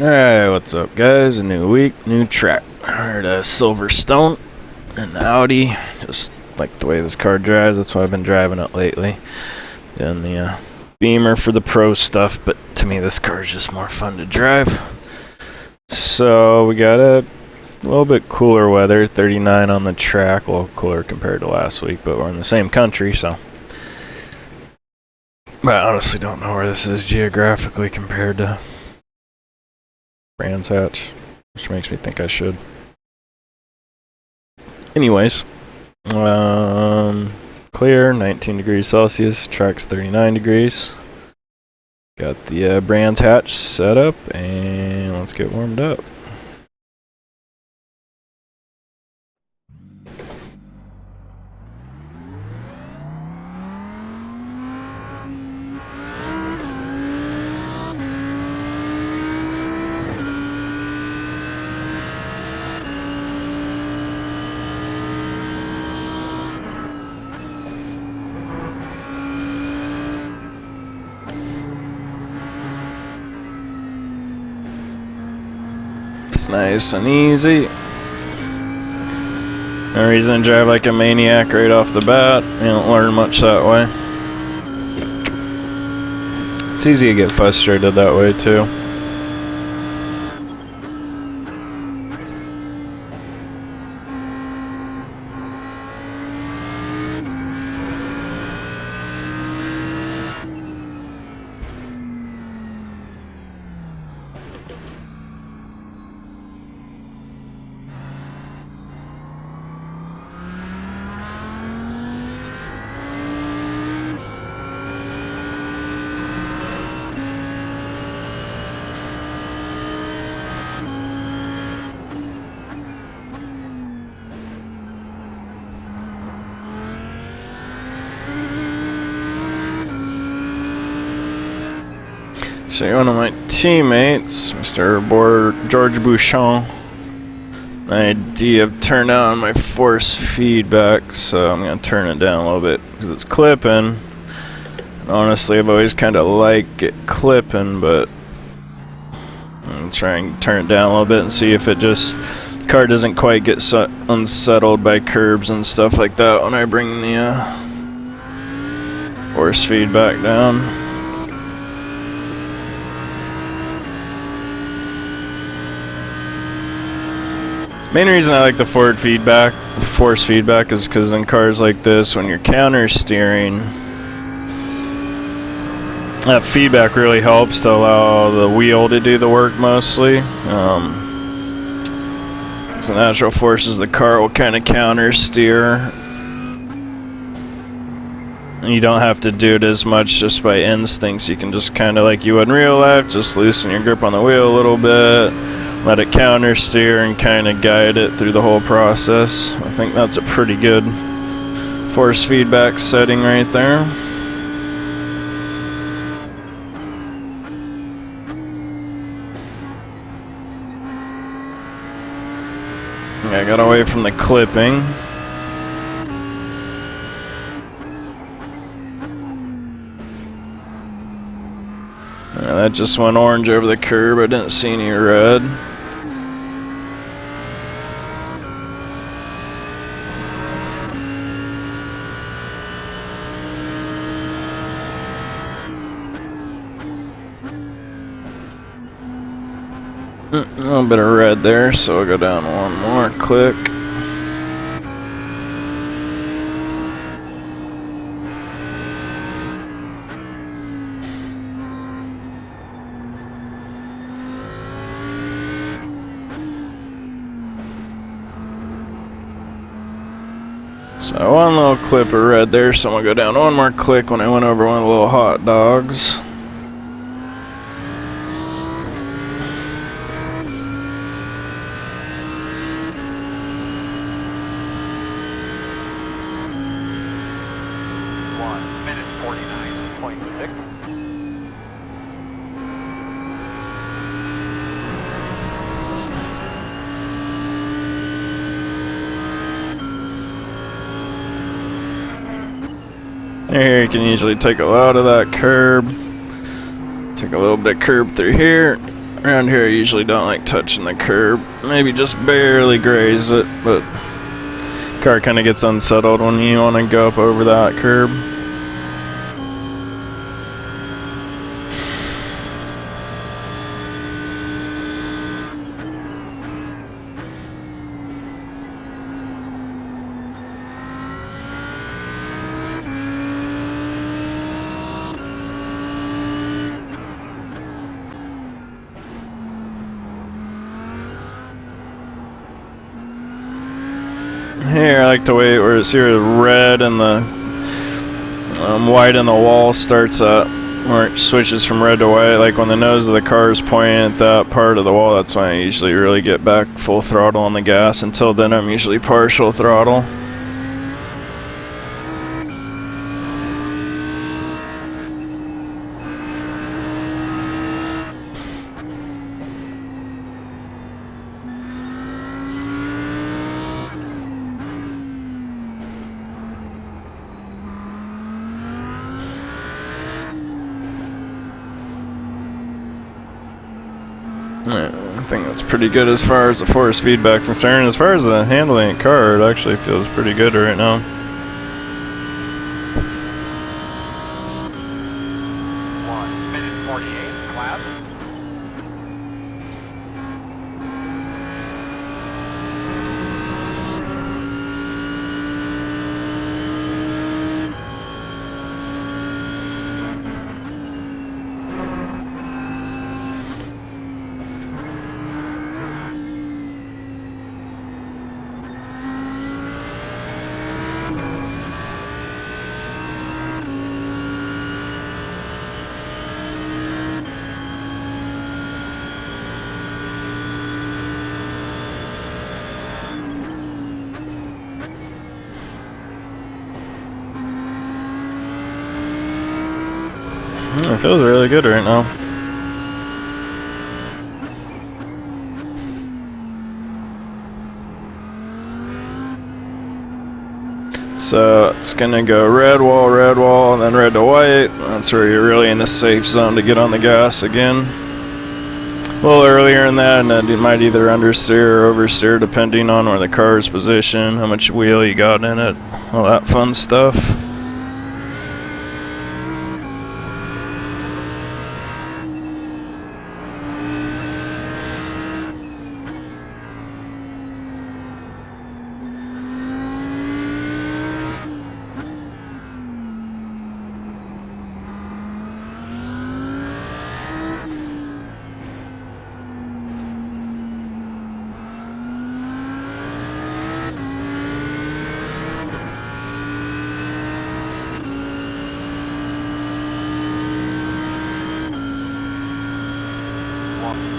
Alright, what's up guys? A new week, new track. I heard a Silverstone and the Audi. Just like the way this car drives, that's why I've been driving it lately. And the Beamer for the pro stuff, but to me this car is just more fun to drive. So we got a little bit cooler weather, 39 on the track, a little cooler compared to last week, but we're in the same country, so. But I honestly don't know where this is geographically compared to Brands Hatch, which makes me think I should. Anyways, clear, 19 degrees Celsius, track's 39 degrees. Got the Brands Hatch set up, and let's get warmed up. It's nice and easy. No reason to drive like a maniac right off the bat. You don't learn much that way. It's easy to get frustrated that way too. So one of my teammates, Mr. George Bouchon, an idea of turn on my force feedback, so I'm going to turn it down a little bit because it's clipping. Honestly, I've always kind of liked it clipping, but I'm trying to turn it down a little bit and see if it just, car doesn't quite get unsettled by curbs and stuff like that when I bring the force feedback down. Main reason I like the force feedback is because in cars like this, when you're counter steering, that feedback really helps to allow the wheel to do the work mostly. Because the natural forces, the car will kind of counter steer. And you don't have to do it as much just by instincts. You can just kind of, like you would in real life, just loosen your grip on the wheel a little bit. Let it counter steer and kind of guide it through the whole process. I think that's a pretty good force feedback setting right there. I got away from the clipping. That just went orange over the curb. I didn't see any red. A little bit of red there, so I'll go down one more click. So one little clip of red there, so I'm gonna go down one more click when I went over one of the little hot dogs. Here you can usually take a lot of that curb. Take a little bit of curb through here. Around here I usually don't like touching the curb. Maybe just barely graze it, but car kind of gets unsettled when you want to go up over that curb. Here, I like to wait where it's here, the red and the white in the wall starts at, where it switches from red to white. Like when the nose of the car is pointing at that part of the wall, that's when I usually really get back full throttle on the gas. Until then, I'm usually partial throttle. I think that's pretty good as far as the force feedback's concerned. As far as the handling of the car, it actually feels pretty good right now. It feels really good right now. So it's gonna go red wall, and then red to white. That's where you're really in the safe zone to get on the gas again. A little earlier in that, and you might either understeer or oversteer depending on where the car is positioned, how much wheel you got in it, all that fun stuff.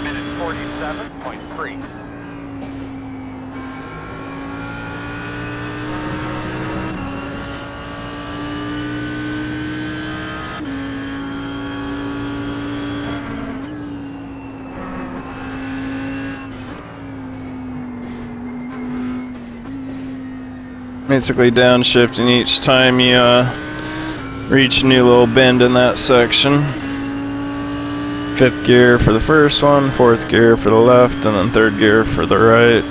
Minute 47.3. Basically downshifting each time you reach a new little bend in that section. 5th gear for the first one, 4th gear for the left, and then 3rd gear for the right.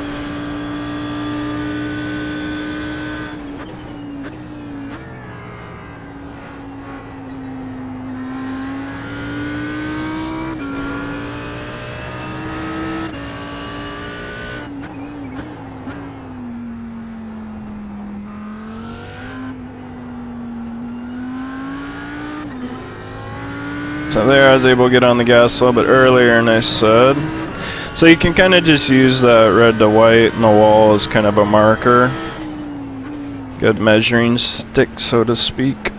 So there I was able to get on the gas a little bit earlier, and I said. So you can kind of just use that red to white in the wall as kind of a marker. Good measuring stick, so to speak.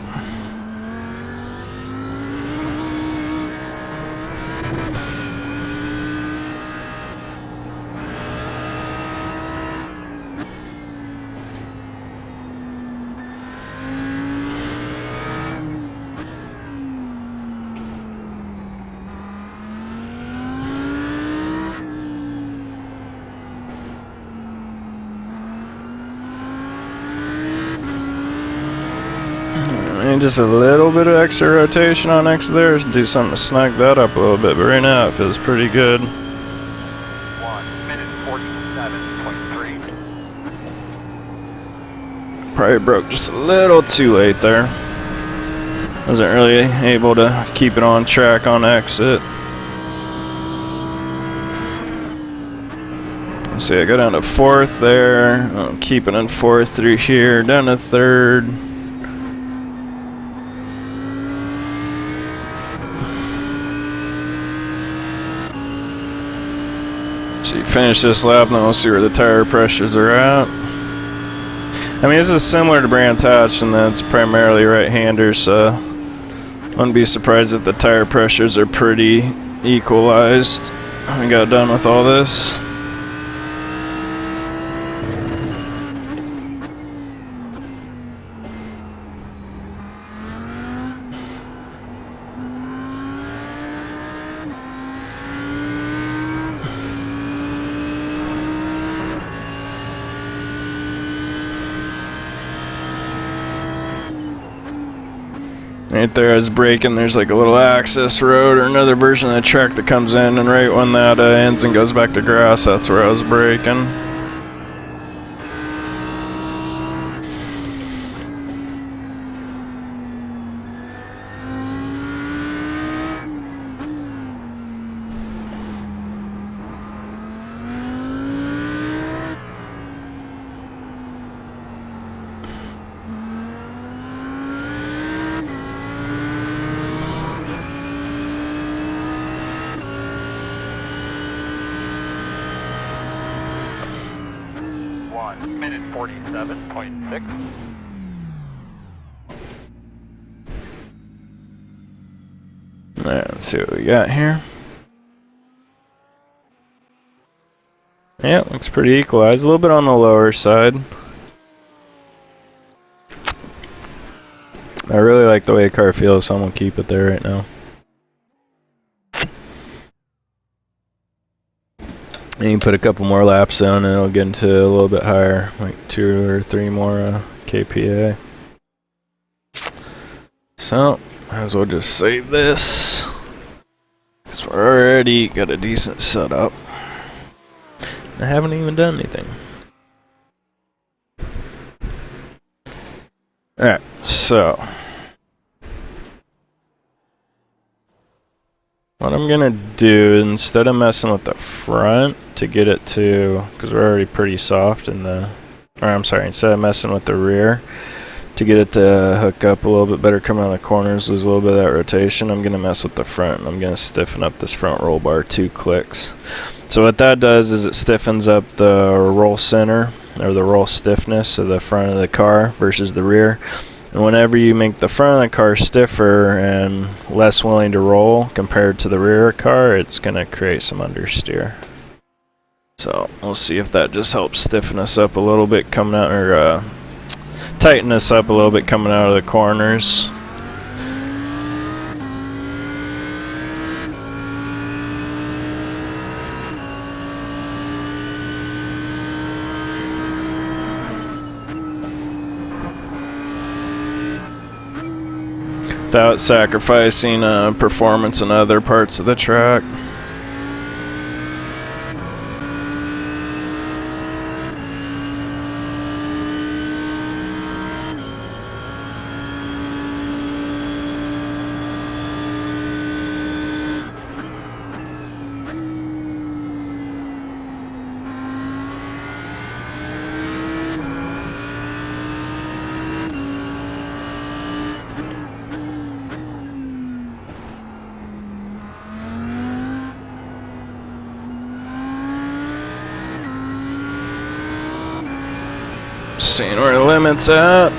need just a little bit of extra rotation on X there. Do something to snug that up a little bit, but right now it feels pretty good. 1 minute 47.3. Probably broke just a little too late there. Wasn't really able to keep it on track on exit. Let's see, I go down to 4th there. I'm keeping in 4th through here, down to 3rd. So you finish this lap, and then we'll see where the tire pressures are at. I mean, this is similar to Brands Hatch, and that's primarily right-handers, so wouldn't be surprised if the tire pressures are pretty equalized. I got done with all this. Right there is braking, there's like a little access road or another version of the track that comes in, and right when that ends and goes back to grass, that's where I was braking. Minute 47.6. Alright, let's see what we got here. Yeah, looks pretty equalized. A little bit on the lower side. I really like the way the car feels, so I'm going to keep it there right now. And you can put a couple more laps in and it'll get into a little bit higher, like 2 or 3 more kPa. So, might as well just save this, because we're already got a decent setup. I haven't even done anything. Alright, so what I'm gonna do, instead of messing with the front to get it to, because we're already pretty soft in the, or I'm sorry, instead of messing with the rear to get it to hook up a little bit better, come around the corners, lose a little bit of that rotation, I'm gonna mess with the front, and I'm gonna stiffen up this front roll bar 2 clicks. So what that does is it stiffens up the roll center, or the roll stiffness of the front of the car versus the rear. And whenever you make the front of the car stiffer and less willing to roll compared to the rear car, it's going to create some understeer. So we'll see if that just helps stiffen us up a little bit coming out, or tighten us up a little bit coming out of the corners. Without sacrificing performance in other parts of the track. Seeing where the limit's at.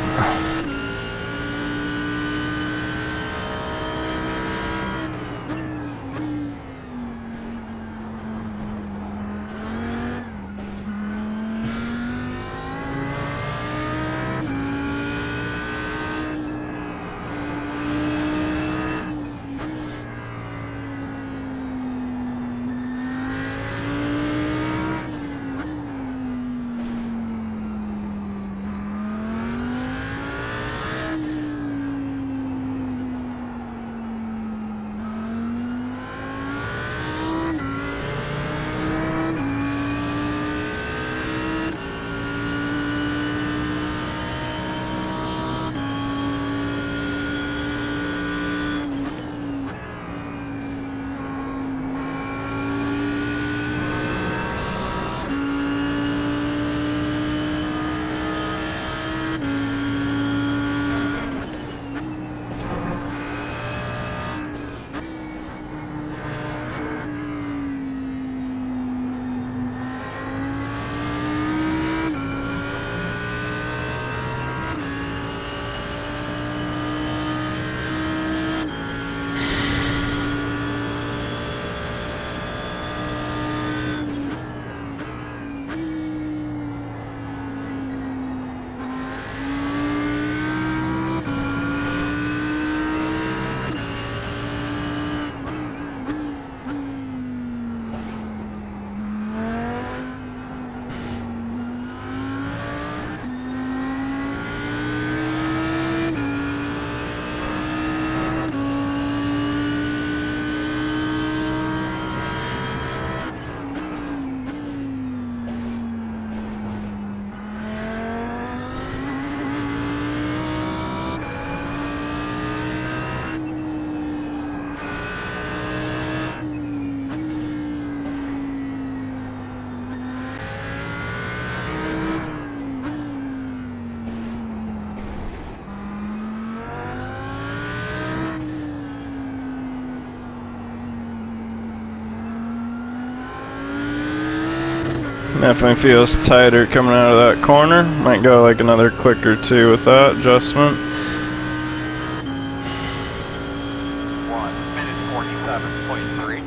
Definitely feels tighter coming out of that corner. Might go like another click or two with that adjustment. 1 minute 47.3.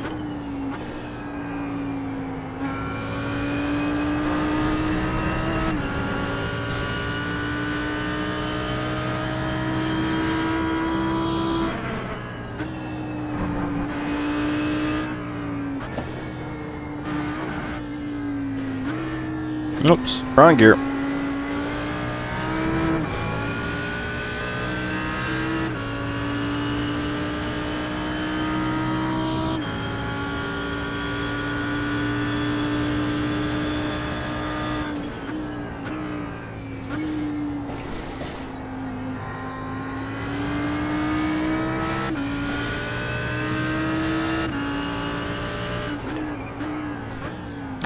Oops, wrong gear.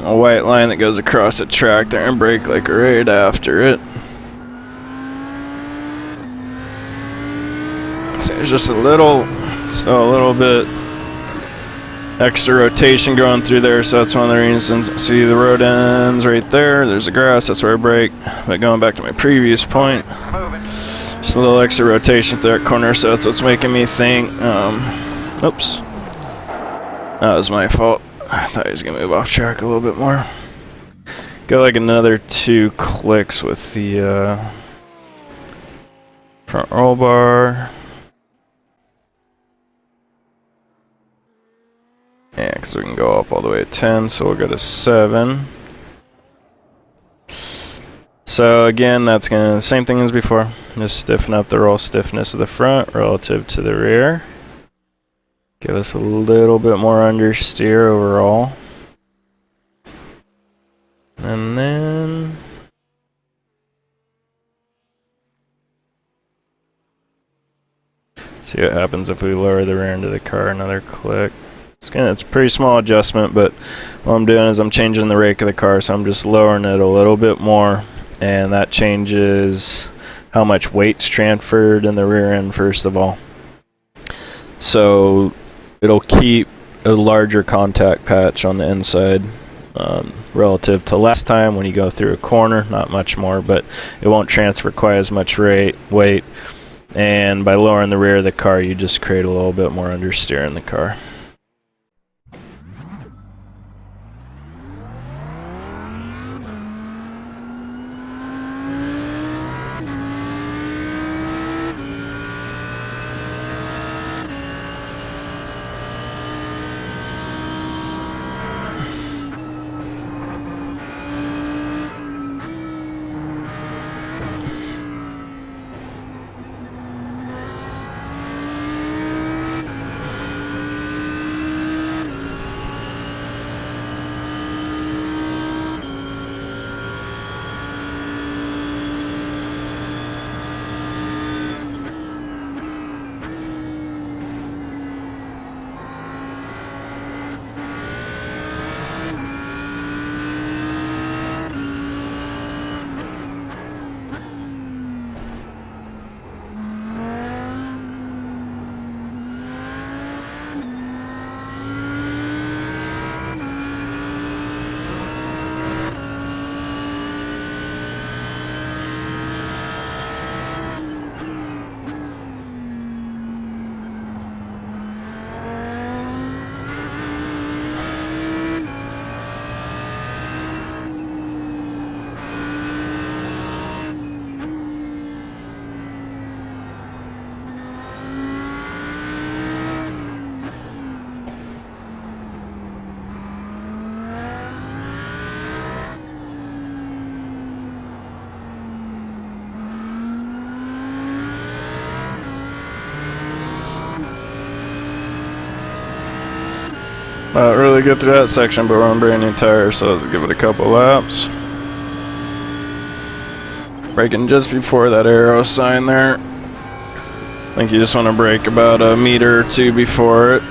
A white line that goes across the track there and brake like right after it. So there's just still a little bit extra rotation going through there, so that's one of the reasons. See the road ends right there, there's the grass, that's where I brake. But going back to my previous point, just a little extra rotation through that corner, so that's what's making me think, oops, that was my fault. I thought he was going to move off track a little bit more. Go like another 2 clicks with the front roll bar. Yeah, because we can go up all the way to 10, so we'll go to 7. So again, that's going to same thing as before. Just stiffen up the roll stiffness of the front relative to the rear. Give us a little bit more understeer overall. And then see what happens if we lower the rear end of the car another click. It's a pretty small adjustment, but what I'm doing is I'm changing the rake of the car, so I'm just lowering it a little bit more, and that changes how much weight's transferred in the rear end first of all. So it'll keep a larger contact patch on the inside relative to last time when you go through a corner, not much more, but it won't transfer quite as much weight. And by lowering the rear of the car, you just create a little bit more understeer in the car. Not really good through that section, but we're on brand new tires, so let's give it a couple laps. Braking just before that arrow sign there. I think you just want to brake about a meter or 2 before it.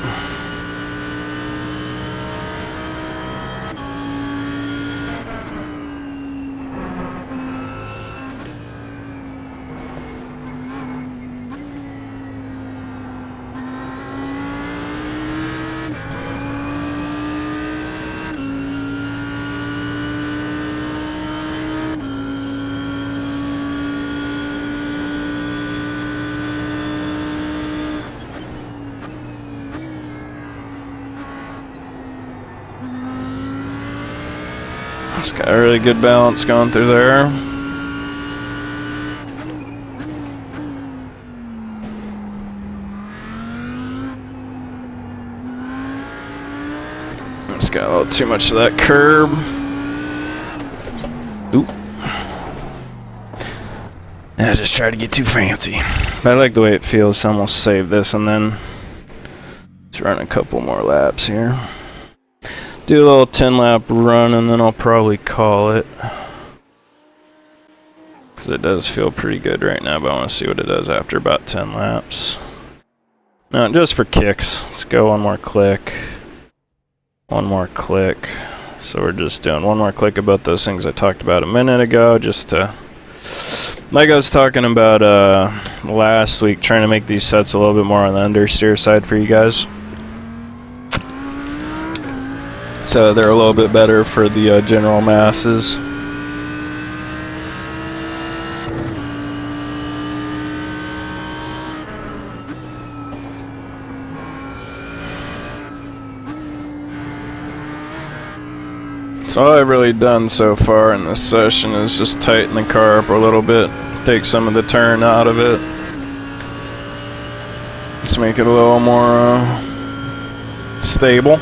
It's got a really good balance going through there. It's got a little too much of that curb. Oop. I just tried to get too fancy. But I like the way it feels, so I'm gonna save this and then just run a couple more laps here. Do a little 10-lap run and then I'll probably call it. Because it does feel pretty good right now, but I want to see what it does after about 10 laps. Now, just for kicks, let's go one more click. One more click. So we're just doing one more click about those things I talked about a minute ago, just to, like I was talking about last week, trying to make these sets a little bit more on the understeer side for you guys. So they're a little bit better for the general masses. So all I've really done so far in this session is just tighten the car up a little bit, take some of the turn out of it. Just make it a little more stable.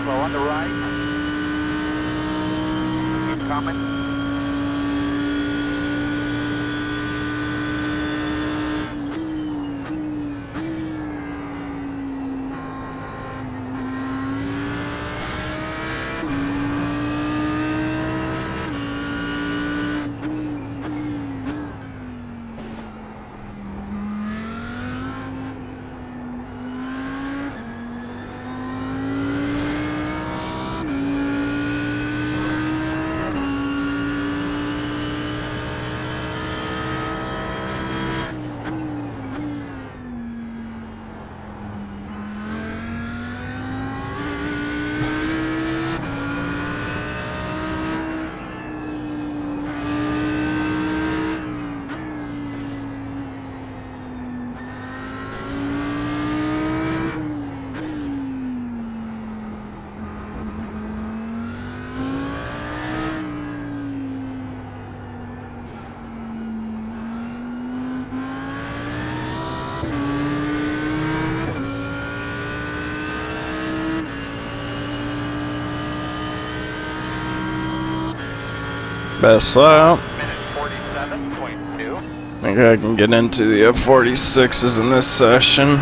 On the right. Keep coming. Best lap. Minute 47.2. I think I can get into the F46s in this session.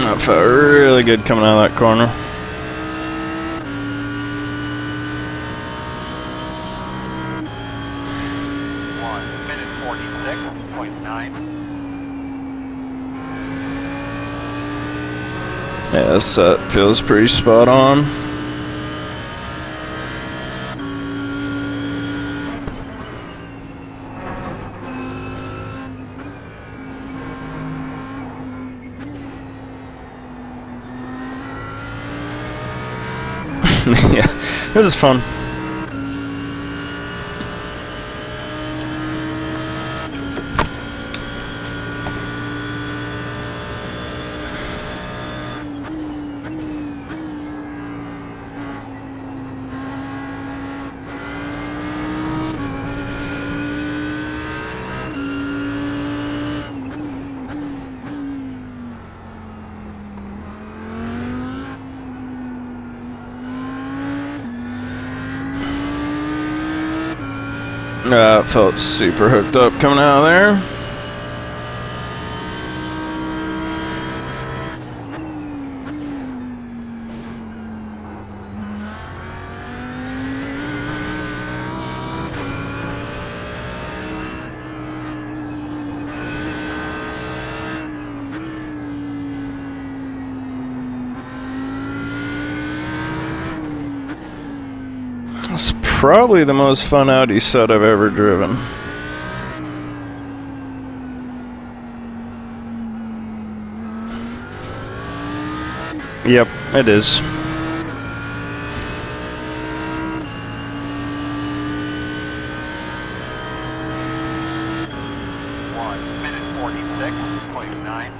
That felt really good coming out of that corner. 1:46.9. Yeah, this set feels pretty spot on. Yeah, this is fun. It felt super hooked up coming out of there. It's probably the most fun Audi set I've ever driven. Yep, it is. One minute 46.9.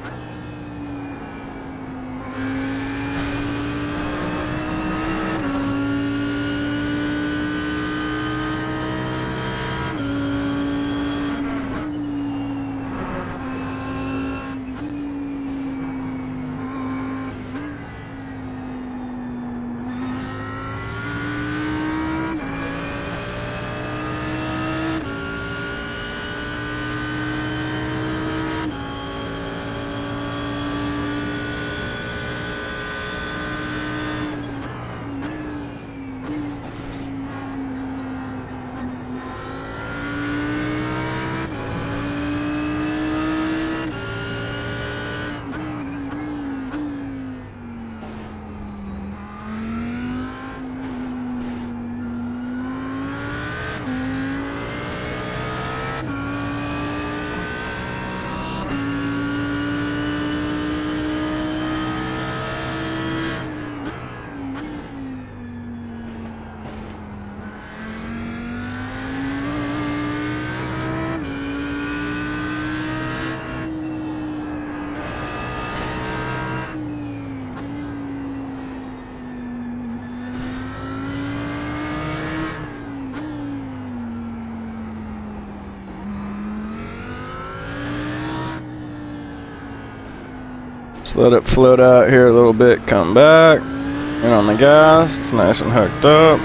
Just let it float out here a little bit, come back, and on the gas, it's nice and hooked up.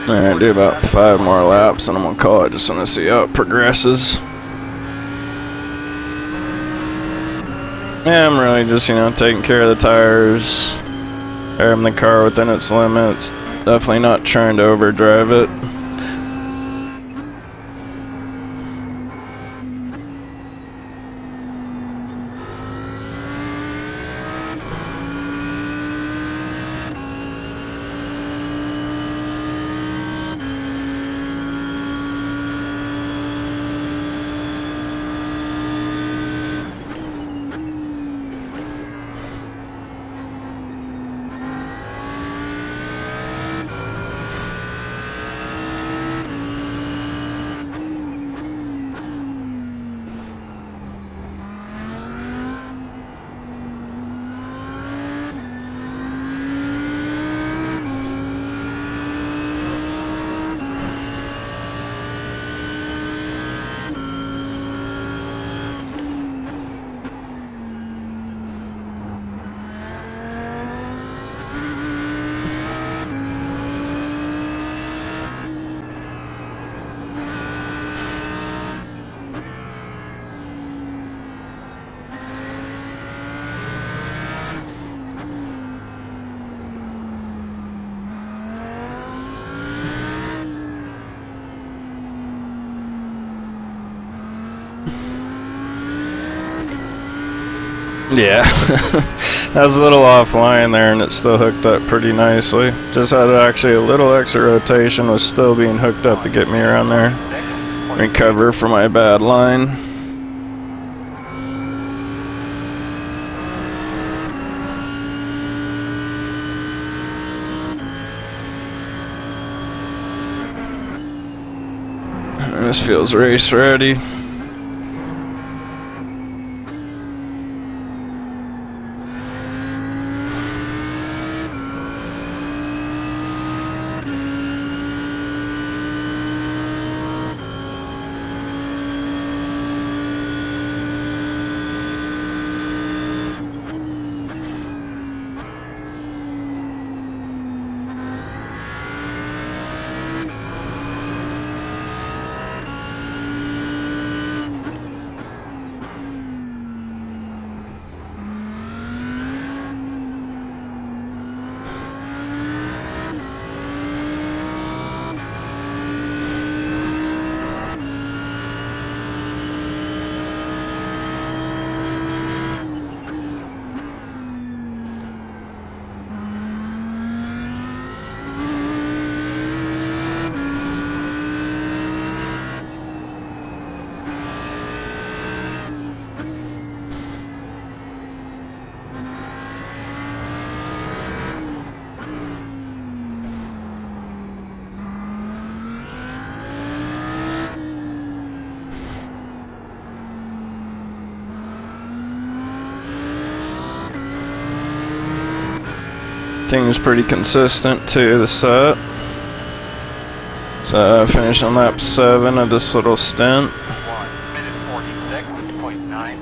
Alright, do about 5 more laps and I'm gonna call it. Just wanna see how it progresses. Yeah, I'm really just, taking care of the tires, airing the car within its limits, definitely not trying to overdrive it. Yeah, I was a little offline there, and it still hooked up pretty nicely. Just had actually a little extra rotation, was still being hooked up to get me around there. Recover from my bad line. And this feels race ready. Thing's pretty consistent to the set. So finish on lap 7 of this little stint. 1 minute 46.9.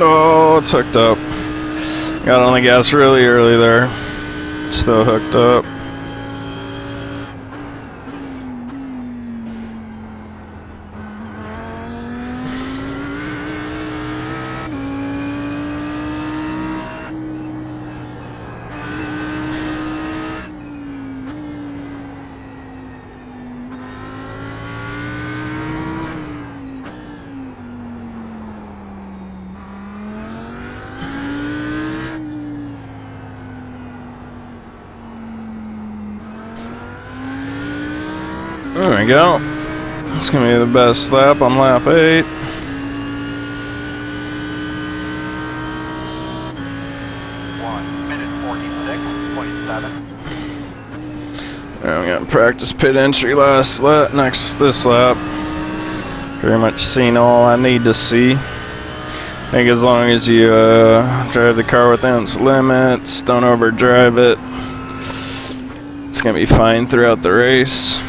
Oh, it's hooked up. Got on the gas really early there. Still hooked up. There we go. It's gonna be the best lap on lap 8. I'm gonna practice pit entry this lap. Pretty much seen all I need to see. I think as long as you drive the car within its limits, don't overdrive it, it's gonna be fine throughout the race.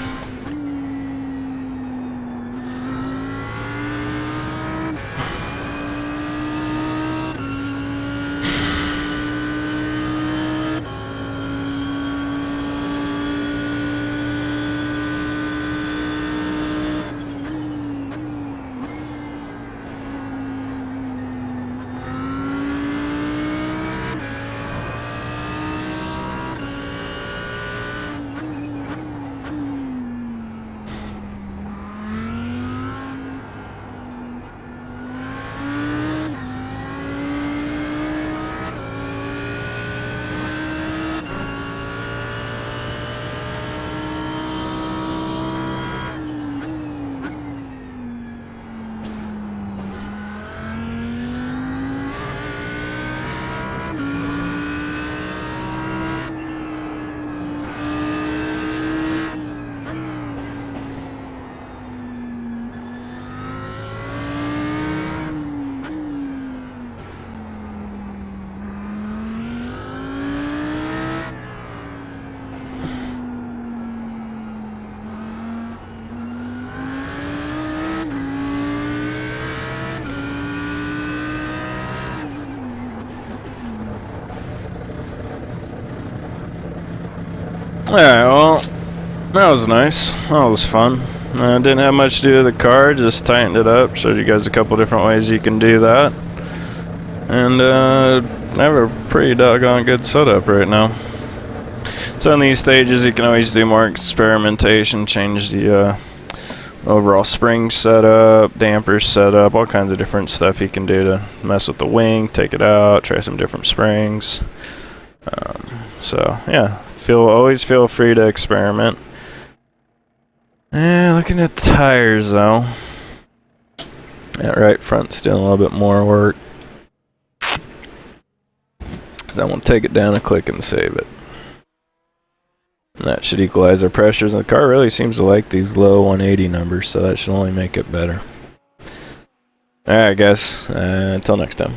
Alright, well, that was nice. That was fun. Didn't have much to do with the car, just tightened it up. Showed you guys a couple different ways you can do that. And I have a pretty doggone good setup right now. So in these stages you can always do more experimentation, change the overall spring setup, damper setup, all kinds of different stuff you can do to mess with the wing, take it out, try some different springs. So yeah, always feel free to experiment. Looking at the tires though, that right front's doing a little bit more work. I won't take it down a click and save it. And that should equalize our pressures, and the car really seems to like these low 180 numbers, so that should only make it better. Alright guys, until next time.